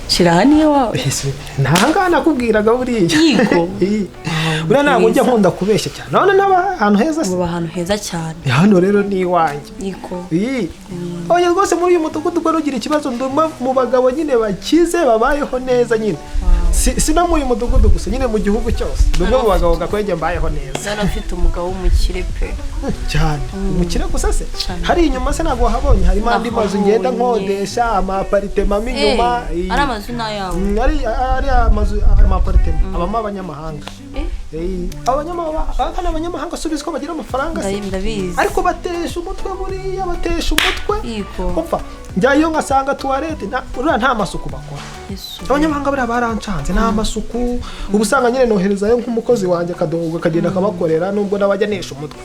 Shirahani wawe ntanga nakubwiraga buriya yego buriya ntabwo njya nkunda kubeshya cyane none n'ahantu heza se ahantu heza cyane hano rero ni iwanjye yego oya rwose muri uyu mudugudu rwo rugira ikibazo nduma mu bagabo nyine bakize babayeho neza nyine si no muri uyu mudugudu gusa nyine mu gihugu cyose ndumwe mu bagabo Gakwege mbayeho neza nari afite umugabo w'umukire pe cyane umukire gusa se hari inyuma se ntabwo wahabonye harimo andi mazu ngenda nkodesha amaparitema inyuma ari amazu n'ayawe ari amazu amaparitema abamo abanyamahanga abanyamahanga subiza ko bagira amafaranga se ariko batesha umutwe buriya batesha umutwe upfa njyayo ngasanga tuwarete uriya nta masuku bakora abanyamahanga buriya barancanze nta masuku ubu usanga nyine noherezayo nk'umukozi wanjye akadogo akagenda akabakorera nubwo n'abajya nesha umutwe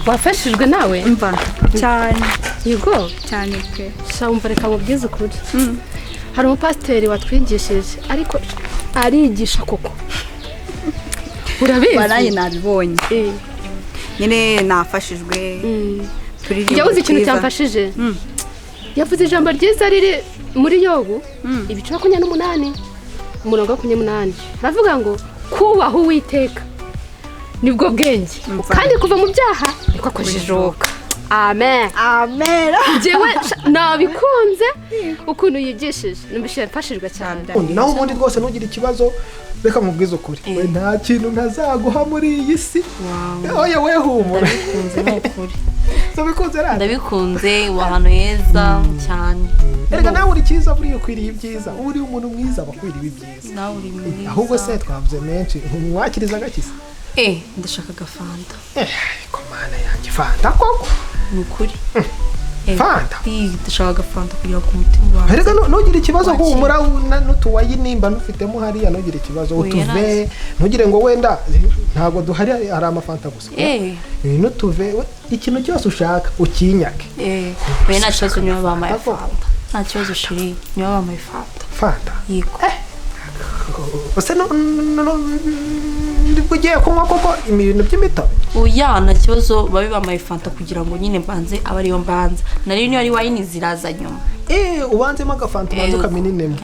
wafashijwe nawe mva cyane yego cyane pe shamva reka mubwize ukuri hari umupasiteri watwigishije ariko arigisha koko urabizi baraye nabibonye nyine nafashijwe yavuze ikintu cyamfashije yavuze ijambo ryiza riri muri Yobu ibice 28 umurongo wa 28 aravuga ngo kubaha Uwiteka nibwo bwenge kandi kuva mu byaha niko akojijoka amen amen jewe nabikunze ukuntu yigishije nubishye mfashijwe cyane naho ubundi rwose nugira ikibazo reka mubwize ukuri we nta kintu ntazaguha muri iyi si oya we humura ndabikunze rero ndabikunze ahantu heza cyane erega nawe uri cyiza buriya ukwiriye ibyiza uba uri umuntu mwiza bakwiriye ibyiza nawe uri mwiza ahubwo se twavuze menshi mwakiriza gakiza ndashaka agafanta komana yanjye fanta koko ni ukuri fanta ndashaka agafanta kugira ngo umutima wawe erega ntugire ikibazo humura n'utuwayi nimba nufitemo hariya ntugire ikibazo utuve ntugire ngo wenda ntabwo duhari hari amafanta gusa n'utuve ikintu cyose ushaka ukinyake we nta kibazo niba bamaye fanta nta kibazo shiri niba bamaye fanta yego ese ugiye kunywa koko ibintu by'imitobe oya nta kibazo babe bamaye fanta kugira ngo nyine mbanze aba ariyo mbanza nari niyo ari wayini ziraza nyuma ubanzemo agafanta ubanze ukamininem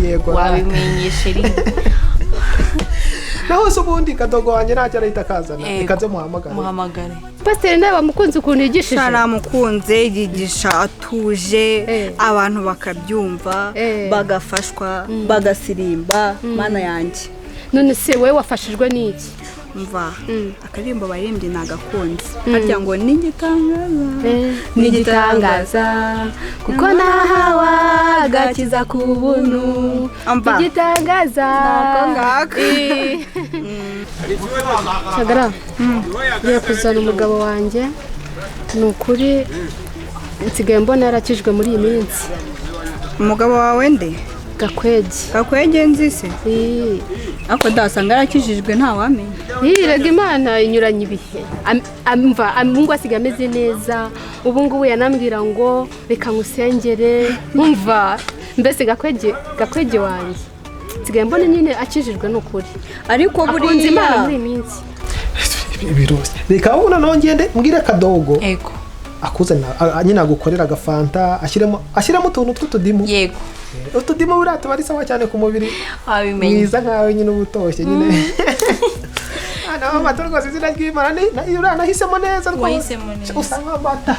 yego wabimenyeshe naho se ubundi kadogo wanjye ntacyo arahita kazana ikaze muhamagare pasiteri nawe bamukunze ukuntu yigishije naramukunze yigisha atuje abantu bakabyumva bagafashwa bagasirimba mana yanjye none se wowe wafashijwe n'iki mva akaririmbo baririmbye nagakunze harya ngo nigitangaza kuko nahawa agakiza ku buntu igitangaza Sagara ngiye kuzana umugabo wanjye ni ukuri nsigaye mbona yarakijwe muri iyi minsi umugabo wawe nde Gakwege nzi se ako dasanga arakijijwe nta wamenye rega Imana inyuranye ibihe amva asigaye ameze neza ubu ngubu yanambwira ngo reka ngusengere nkumva mbese Gakwege wanjye nsigaye mbona nyine akijijwe n'ukuri ariko buriya Imana muri iyi minsi birose reka ubona nongende mbwire kadogo akuzana nyine agukorera agafanta ashyiramo utuntu tw'utudimu yego utudimu buriya tuba ari sawa cyane ku mubiri mwiza nkawe nyine uba utoshye nyine naho amata rwose izina ry'Imana uriya nahisemo neza rwose usa nk'amata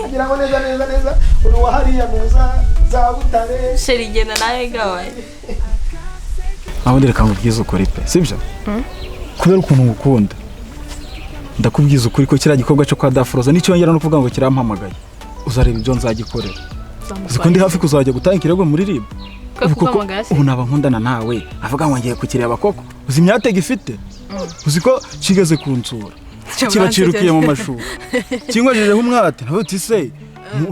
agira ngo neza uri uwa hariya nuza za Butare sheri igenda nawe gawaye aho reka nkubwize ukuri pe sibyo kubera ukuntu ngukunda ndakubwiza ukuri ko kiriya gikorwa cyo kwa Dafroza nicyo yongera no kuvuga ngo kirampamagaye uzareba ibyo nzagikorera uzi ndi hafi kuzajya gutanga ikirego muri RIB ubu naba nkundana nawe avuga ngo ngiye kukireba koko uzi imyatega ifite uzi ko kigeze kunsura kibacirukiye mu mashuri kingwajejeho umwate nawe uti se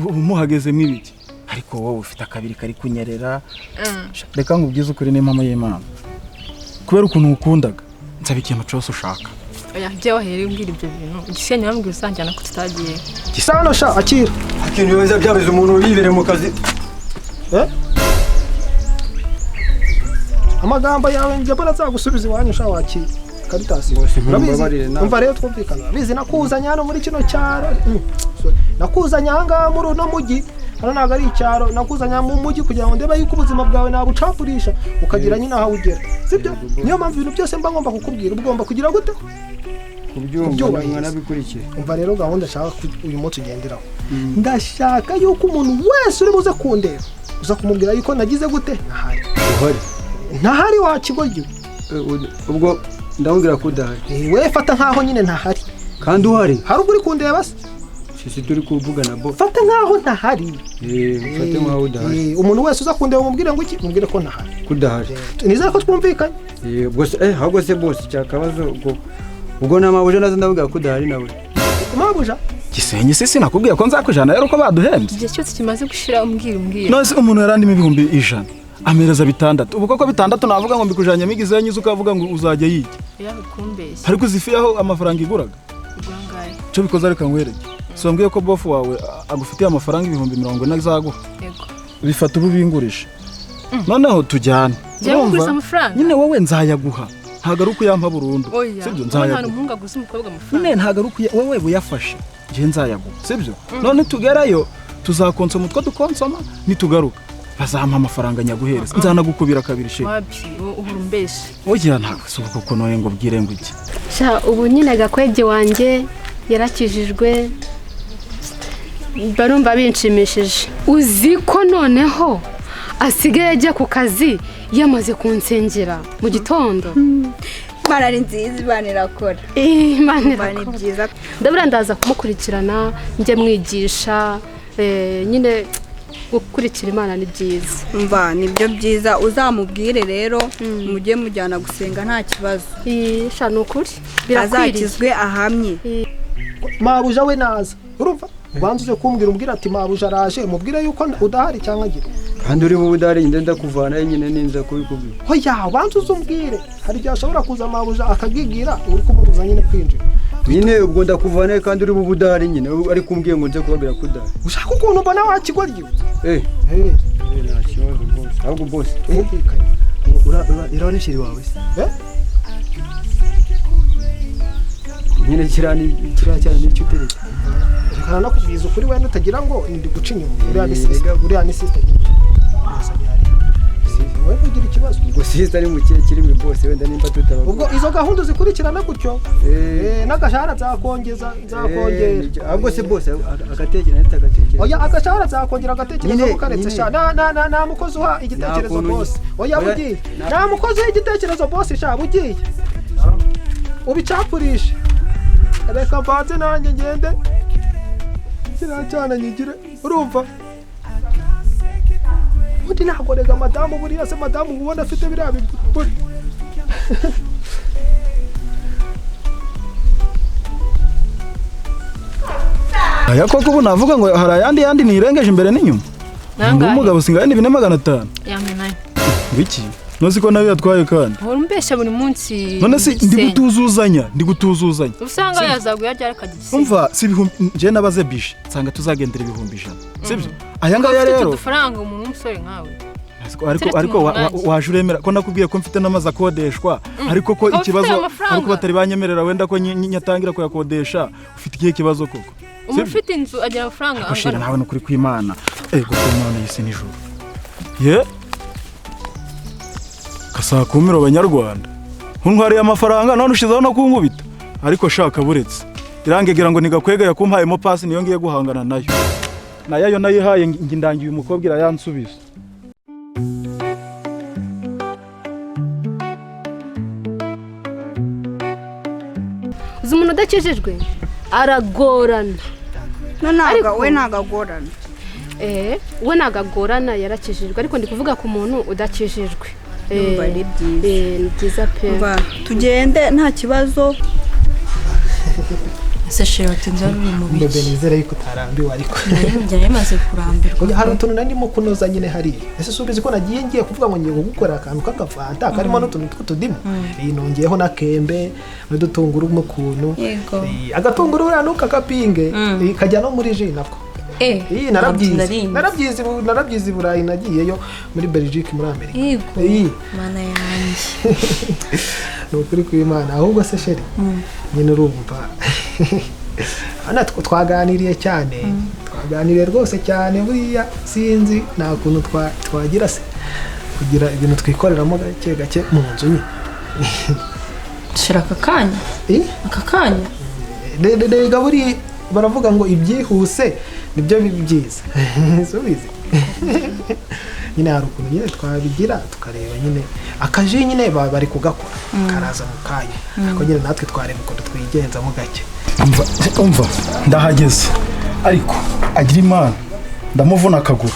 umuhagezemo ibiki ariko wowe ufite akabiri kari kunyerera reka nkubwize ukuri n'impamo y'Imana kubera ukuntu ukundaga nsaba ikintu cyose ushaka oya jewe here umbwira ibyo bintu igisenyi bambwira usanjyana ko tutagiye gisano sha akira akintu yoza byabize umuntu yibere mu kazi amagambo yawe njye barazagusubiza iwanyu sha wakira Karitasi umva rero twumvikana bizi nakuzanya hano muri kino cyaro nakuzanya hanga muri uno mugi hano ntabwo ari icyaro nakuzanya mu mujyi kugira ngo ndebe yuko ubuzima bwawe nabucapurisha ukagira nyine aho ugera sibyo niyo mpamvu ibintu byose mba ngomba kukubwira ugomba kugira gute kubyumva nabikurikiye umva rero gahunda nshaka uyu munsi ugenderaho ndashaka yuko umuntu wese uri buze kundeba uza kumubwira yuko nagize gute ntahari wakigoryo ubwo ndamubwira ko udahari we fata nkaho nyine ntahari kandi uhari hari ubwo uri kundeba se sisi turi kuvugana bo fata nkaho ntahari fate nkaho udahari umuntu wese uza kundeba umubwire ngo iki mubwire ko ntahari kudahari nizere ko twumvikanye ubwo ahubwo se bose cyakabazo ubwo namabuja nazo ndabwira ko udahari nawe mabuja Gisenyi sisi nakubwiye ko nzakujana rero ko baduhembye igihe cyose kimaze gushira umbwira nose umuntu yarandimo 100 amereza 6 ubu koko 6 navuga ngo mbikujanye migizenyi ukavuga ngo uzajya yige yakumbeshye ariko uzifiyaho amafaranga iguraga urangaye cyo bikoze ariko nkwereke so mbwiye ko bofu wawe agufitiye amafaranga 40 nazaguha yego bifata ubu bingurisha noneho tujyane urumva amafaranga nyine wowe nzayaguha ntago ari uko yampa burundu sibyo nzayaguha nta muhungu aguze umukobwa amafaranga nyine ntago ari uko wowe buyafashe je nzayaguha sibyo none tugerayo tuzakonsoma utwo dukonsoma nitugaruka bazampa amafaranga nyaguhereza nzanagukubira kabiri she wapi uhurumbeshe ogira ntago suko ko none ngo bwire ngo iki sha ubu nyine Gakwege wanjye yarakijijwe barumva binshimishije uzi ko noneho asigaye ajya ku kazi yamaze kunsengera mu gitondo Imana ari nziza Imana irakora Imana ni byiza ndabura ndaza kumukurikirana njye mwigisha nyine gukurikira Imana ni byiza mva nibyo byiza uzamubwire rero mujye mujyana gusenga nta kibazo sha nukuri azakizwe ahamye mabuja we naza urumva banzuze kumbwira umbwira ati mabuja araje mubwire yuko udahari cyangwa agira kandi uri mu budari ndenda kuvana nyine ninza kubikubwira hoya banzuze umbwire hari igihe ashobora kuza mabuja akagigira uri kumubuza nyine kwinjira nyine ubwo ndakuvana kandi uri mu budari nyine ari kumbwiye ngo nze kubabwira ko udahari ushaka ukuntu mbona wakigoryo nta kibazo bose ahubwo bose uraho n'ishiri wawe se nyine cyane n'icyo uteretse kana nakubwiza ukuri wenda utagira ngo ndi guca inyuma uriya ni sister wewe ugira ikibazo ubwo sister ari mu kirimi bose wenda nimba tutaba ubwo izo gahunda zikurikirana gutyo n'agashahara zakongera ahubwo se bose agatekereza n'itagatekereza oya agashahara zakongera agatekereza ko karetse sha na mukozi uha igitekerezo bose oya bugiye na mukozi igitekerezo bose sha bugiye ubicapurisha reka mbanze nanjye ngende cyane nyigire urumva undi nagorega madamu buriya se madamu ubona afite biriya biburi aya koko ubu navuga ngo hari ayandi nirengeje imbere n'inyuma ngo umugabo singaye ni 4,500 yamenaye biki nozi ko nawe yatwaye kandi urumbesha buri munsi none si ndi gutuzuzanya usanga yazaguye ryari kagisi umva si je nabaze bishi nsanga tuzagendera 1,100 sibyo aya ngaya rero udufaranga umuntu w'umusore nkawe ariko waje uremera ko nakubwiye ko mfite n'amazi akodeshwa ariko ko ikibazo ariko batari banyemerera wenda ko nyatangira kuyakodesha ufite ikihe kibazo koko umufite inzu agira amafaranga angana nawe n'ukuri kw'Imana guko none yise nijoro ye kasakumiro abanyarwanda nkuntwariye amafaranga none ushizaho no kunkubita ariko shaka buretse irangegira ngo nigakwega yakumpayemo pasi niyo ngiye guhangana nayo nayihaye ngindangiye umukobwa irayansubiza uzi umuntu udakijijwe aragorana we nagagorana we nagagorana yarakijijwe ariko ndi kuvuga ku muntu udakijijwe ari byiza pe tugende nta kibazo ese shero tunza ruri mu biki mbebe nizere yuko utarambiwe ariko njye yamaze kurambirwa hari utuntu nandimo kunoza nyine hari ese subizi ko ngiye kuvuga ngo ngiye gukora akantu k'akavanta karimo n'utuntu tw'utudimu nongeyeho na kembe n'udutunguru mu kuntu agatunguru uriya n'ukakapinge kajya no muri ji nako narabyize Burayi nagiyeyo muri Belgique muri Amerika mana yanjye nukuri kw'Imana ahubwo se sheri nyine urumva ana twaganiriye cyane tuganire rwose cyane buriya sinzi nta kuntu twagira se kugira ibintu twikoreramo gake gake mu nzu nyine. shira aka kanya rega buriya baravuga ngo ibyihuse nibyo byiza subizi nyine hari ukuntu nyine twabigira tukareba nyine akaji nyine bari kugakora karaza mu kanya ariko nyine natwe twareba ukuntu twigenzamo gake. umva ndahageze ariko agira imana ndamuvuna akaguru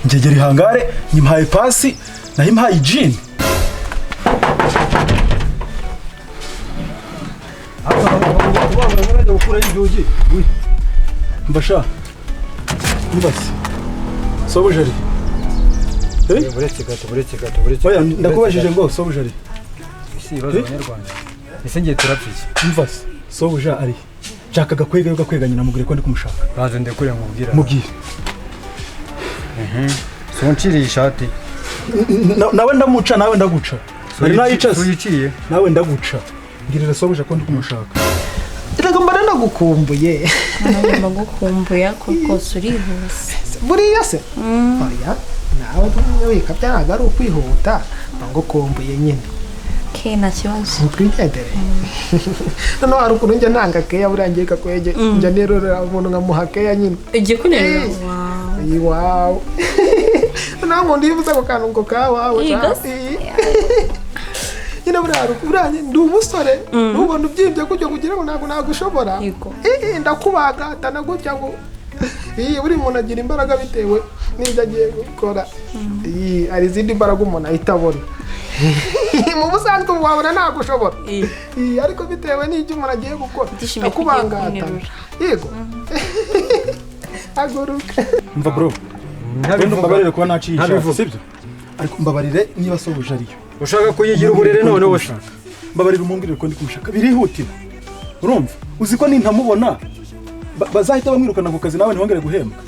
ngegera ihangare nyimpaye pasi nayimpaye ijini. mbasha nibase sobujari buretse gato oya ndakubajije ngo sobujari si ibibazo abanyarwanda ese ngiye turapfiye mvase sobuja ari nshaka Gakwege nyina mugire ko ndi kumushaka. bazo ndekure nkubwira mubwire so nciriye ishati nawe ndamuca nawe ndaguca ari nayicaze uyiciye nawe ndaguca ngirira sobuja ko ndi kumushaka. rega mbana nagukumbuye nagukumbuye kuko urihuse buriya se oya nawe wika byaraga ari ukwihuta nagukumbuye nyine ke nta kibazo twigendere. Noneho hari ukuntu njya ntanga keya buriya ngiye Gakwege njya nerora umuntu nkamuha keya nyine ugiye kunerera wawu noneho umuntu yivuze ako kantu ngo kawawe nyine buriya ndi umusore ntubona ubyimbye gutyo kugira ngo ntabwo nagushobora ndakubaga atanagutya ngo buri muntu agira imbaraga bitewe n'ibyo agiye gukora. hari izindi mbaraga umuntu ahita abona mu busanzwe wabona nagushobora ariko bitewe n'ibyo umuntu agiye gukora akubangata yego aguruka. mva bro mbabarire kuba naciye ishati sibyo ariko mbabarire niba sobuja ariyo ushaka kuyigira uburere none ushaka mbabarire umumbwire ko ndi kumushaka birihutira urumva uzi ko nintamubona bazahita bamwirukana ku kazi nawe ntibongere guhembwa.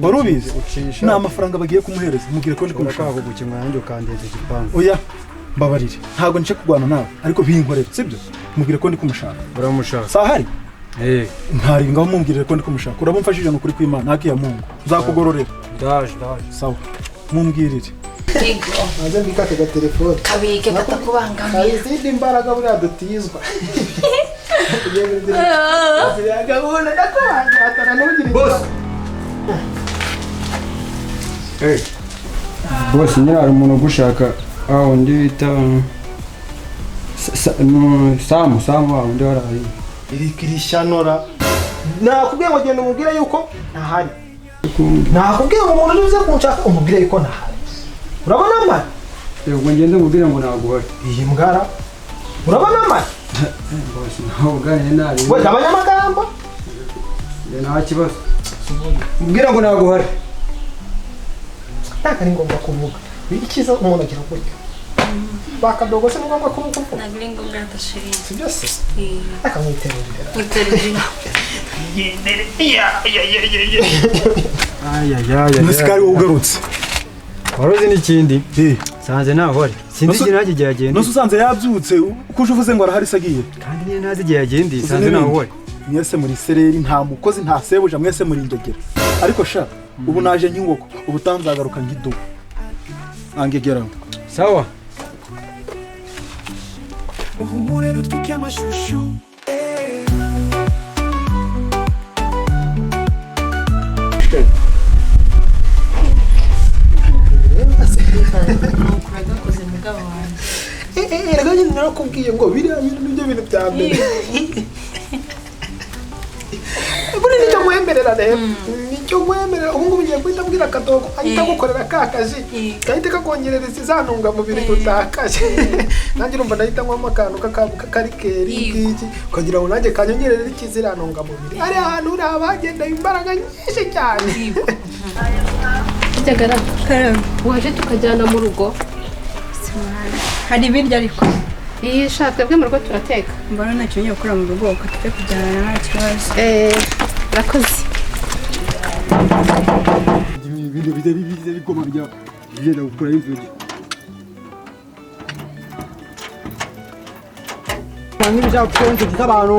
wari ubizi ni amafaranga bagiye kumuhereza mubwire ko ndi kumushaka gukemura nanjye ukandeza igipangu. oya mbabarire ntabwo nce kurwana nawe ariko binkorere sibyo mubwire ko ndi kumushaka. uramushaka sahari ntari ngaho mumbwire ko ndi kumushaka urabumfashije n'ukuri kw'Imana hakiya Mungu uzakugororera. ndaje sawa mumbwirire maze mbikate ga telefone kabike katakubangamiye hari izindi mbaraga buriya dutizwa gahunda ndakubangatana ntugire boss boss nyine hari umuntu ugushaka aho undi bita Samu aho undi waraye irishanora nakubwiye ngo genda umubwire yuko ntahari nakubwiye ngo umuntu nize kunshaka umubwire yuko ntahari urabona amara ubwo ngende mubwire ngo naguhari iyi mbwara urabona amara boss naho gane nari we abanyamagambo nta kibazo mubwire ngo naguhari ntabwo ari ngombwa kuvuga ikiza umuntu agira gutyo bakadogo se ngombwa kuvuga ntabwo ari ngombwa ndashiri si byose akamwiterurira yigendere musikari wowe ugarutse waroze n'ikindi sanze nahore sinzi igihe ntazi igihe agenda nose usanze yabyutse uko uje uvuze ngo arahari sagiye kandi niyo ntazi igihe agenda sanze nahore mwese muri sereri nta mukozi nta sebuja mwese muri ingegera ariko sha ubu naje nk'inkoko ubu tanzagaruka ngidubu angegeraho sawa umurero twike amashusho gakoze mugabo wanjye erega nyine narakubwiye ngo biriya bintu nibyo bintu bya mbere buri nicyo nkwemerera rero nicyo nkwemerera ubu ngubu ugiye guhita mbwira akadogo ahita agukorera ka kazi gahita kakongerereza za ntungamubiri utakaje nanjye urumva nahita nkwamo akantu k'akarikeri ngiki ukagira ngo nanjye kanyongerere ikizira ntungamubiri ari ahantu uri abagendeye imbaraga nyinshi cyane Jagara waje tukajyana mu rugo hari ibiryo ariko iyi shaka twebwe mu rugo turateka mbona ntacyo ngiye gukora mu rugo uko tujya kujyana nta kibazo urakoze ibintu bize bigoma bigenda gukora inzugi nk'ibishaka gukora inzugi z'abantu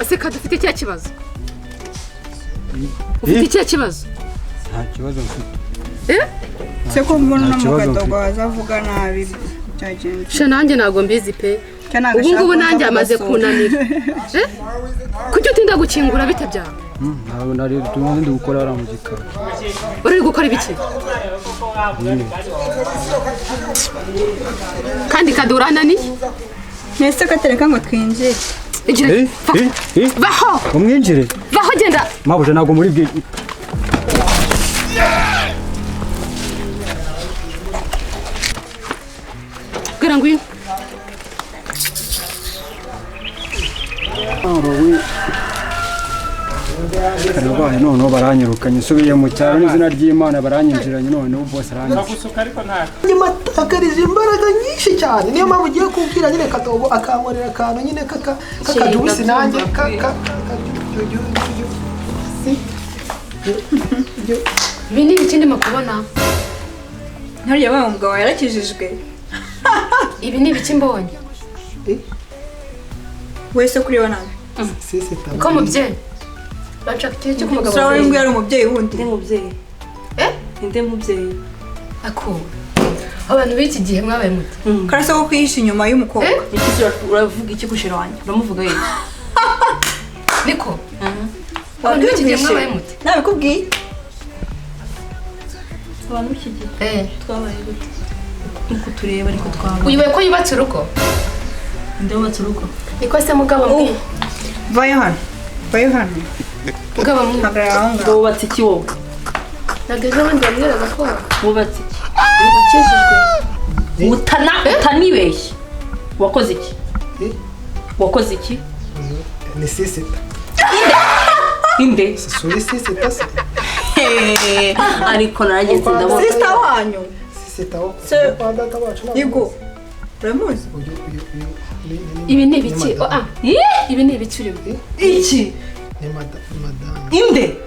ese ka dufite icyo kibazo ufite ikihe kibazo? nta kibazo mfite. se ko mbona Nta kibazo n'umugadogo azavuga nabi byagenze sha nanjye ntabwo mbizi pe ubu ngubu nanjye amaze kunanira kuki utinda gukingura bite byawe? ntabwo nari tumaze ndi gukora ara mu gikari. uri gukora ibiki kandi kadurananiye ntese katereka ngo twinjire igira vaho umwinjire vaho genda mabuje ntabwo muri bwi bwira ngwino karabaye noneho baranyirukanye nsubiye mu cyaro n'izina ry'Imana baranyinjiranye noneho bose aranyinjira. nyuma atakarije imbaraga nyinshi cyane niyo mpamvu ugiye kubwira nyine Kadogo akankorera akantu nyine kakajusi nanjye ibi ni ibiki ndimo kubona? ntariya wa mugabo yarakijijwe ibi ni ibiki mbonye? wese kuri yo nawe ko mubyeyi bashaka ikihe cyo kumugabo sura ngo yari umubyeyi wundi Inde mubyeyi. Inde mubyeyi. ako abantu b'iki gihe mwabaye muti karasa ko kwihisha inyuma y'umukobwa Ikizira uravuga iki gushira wanjye? Uramuvuga yiki? niko abantu b'iki gihe mwabaye muti nabikubwiye Abantu b'iki gihe twabaye gute? Niko tureba ariko twabaye. uyiwe ko yubatse urugo Inde wubatse urugo. niko se mugabo mwe vayo hano mugabo mwe hagarara aho ngaho Wubatse iki wowe? nageze abandi bamwiraga ko Wubatse iki? bakijijwe Utanibeshye. Wakoze iki? Wakoze iki? ni sisita Inde? suri sisita se Ariko narageze ndabona. sister wanyu sisita wo Se- kwa data wacu yego uramuzi ibi ni ibiki ibi ni ibiki urimo Iki? ni madame Inde?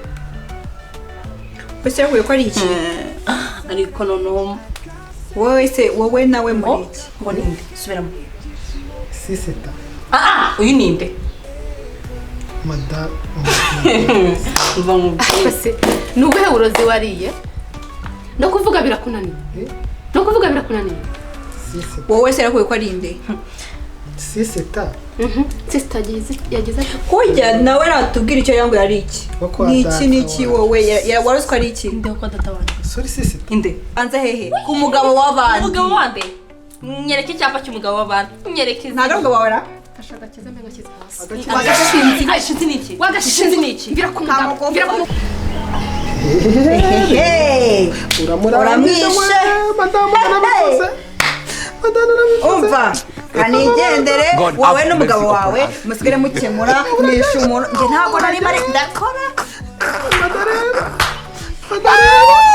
wese yavuye ko ari iki Ariko noneho wowe se wowe nawe muri iki ngo ni inde? Subiramo. sisita Uyu ni inde? madame Mva mu se ni ubuhe burozi wariye no kuvuga birakunaniye no kuvuga birakunaniye sisita wowe se yavuye ko ari inde sisita sister yagize ati kurya nawe natubwira icyo yangu yari iki ni iki ni iki wowe wari uzi ko ari iki inde kwa data wanjye. suri sisita Inde? anza hehe ku mugabo w'abandi Umugabo wande? Nyereke icyapa cy'umugabo w'abantu. Nyereke. ntabwo ari umugabo wawe ra ashaka kiza mbega kiza hasi Wagashinzi. Agashinzi ni iki? wagashinze ni iki bira ku mugabo bira ku uramwishe madame arabivuze madame arabivuze umva kanigendere wowe n'umugabo wawe musigare mukemura mwishe umuntu njye ntabwo nari mari ndakora madame